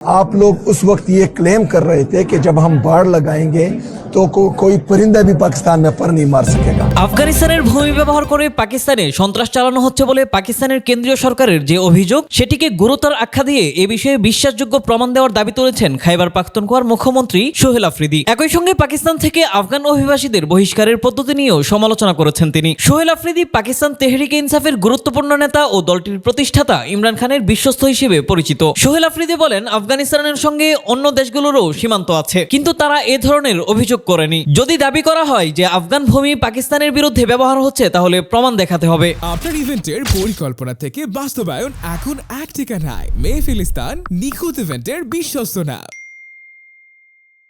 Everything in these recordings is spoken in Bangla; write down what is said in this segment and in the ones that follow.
आप लोग उस वक्त ये क्लेम कर रहे थे कि जब हम बाढ़ लगाएंगे तो कोई परिंदा भी पाकिस्तान में पर नहीं मार सकेगा। আফগানিস্তানের ভূমি ব্যবহার করে পাকিস্তানে সন্ত্রাস চালানো হচ্ছে বলে পাকিস্তানের কেন্দ্রীয় সরকারের যে অভিযোগ সেটিকে গুরুতর আখ্যা দিয়ে এ বিষয়ে বিশ্বাসযোগ্য প্রমাণ দেওয়ার দাবি তুলেছেন খাইবার পাখতুনখোয়ার মুখ্যমন্ত্রী সোহেল আফ্রিদি। একই সঙ্গে পাকিস্তান থেকে আফগান অভিবাসীদের বহিষ্কারের পদ্ধতি নিয়েও সমালোচনা করেছেন তিনি। সোহেল আফ্রিদি পাকিস্তান তেহরিকে ইনসাফের গুরুত্বপূর্ণ নেতা ও দলটির প্রতিষ্ঠাতা ইমরান খানের বিশ্বস্ত হিসেবে পরিচিত। সোহেল আফ্রিদি বলেন, আফগানিস্তানের সঙ্গে অন্য দেশগুলোরও সীমান্ত আছে, কিন্তু তারা এ ধরনের অভিযোগ করেনি। যদি দাবি করা হয় যে আফগান ভূমি পাকিস্তানের বিরুদ্ধে ব্যবহার হচ্ছে তাহলে প্রমাণ দেখাতে হবে। আপনার ইভেন্টের পরিকল্পনা থেকে বাস্তবায়ন এখন এক ঠিকানায়। মেহফিলিস্তান নিখুঁত ইভেন্টের বিশ্বস্ত নাম।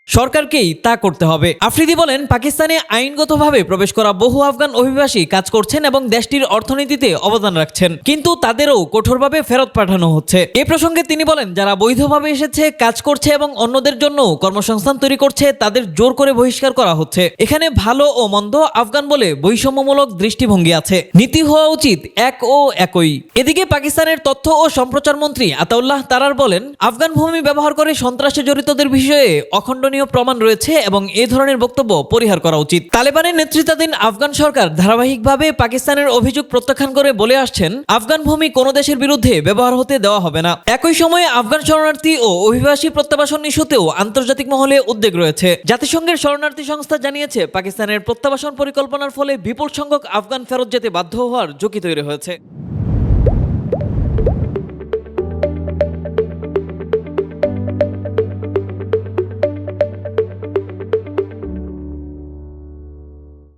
সরকারকেই তা করতে হবে। আফ্রিদি বলেন, পাকিস্তানে আইনগতভাবে প্রবেশ করা বহু আফগান অভিবাসী কাজ করছেন এবং দেশটির অর্থনীতিতে অবদান রাখছেন, কিন্তু তাদেরও কঠোরভাবে ফেরত পাঠানো হচ্ছে। এ প্রসঙ্গে তিনি বলেন, যারা বৈধভাবে এসেছে, কাজ করছে এবং অন্যদের জন্য কর্মসংস্থান তৈরি করছে তাদের জোর করে বহিষ্কার করা হচ্ছে। এখানে ভালো ও মন্দ আফগান বলে বৈষম্যমূলক দৃষ্টিভঙ্গি আছে। নীতি হওয়া উচিত এক ও একই। এদিকে পাকিস্তানের তথ্য ও সম্প্রচার মন্ত্রী আতাউল্লাহ তারার বলেন, আফগান ভূমি ব্যবহার করে সন্ত্রাসে জড়িতদের বিষয়ে অখণ্ডনীয় প্রমাণ রয়েছে এবং এ ধরনের বক্তব্য পরিহার করা উচিত। তালেবানের নেতৃত্বাধীন আফগান সরকার ধারাবাহিকভাবে পাকিস্তানের অভিযোগ প্রত্যাখ্যান করে বলে আসছেন, আফগান ভূমি কোনো দেশের বিরুদ্ধে ব্যবহার হতে দেওয়া হবে না। একই সময়ে আফগান শরণার্থী ও অভিবাসী প্রত্যাবাসন ইস্যুতেও আন্তর্জাতিক মহলে উদ্বেগ রয়েছে। জাতিসংঘের শরণার্থী সংস্থা জানিয়েছে, পাকিস্তানের প্রত্যাবাসন পরিকল্পনার ফলে বিপুল সংখ্যক আফগান ফেরত যেতে বাধ্য হওয়ার ঝুঁকি তৈরি হয়েছে।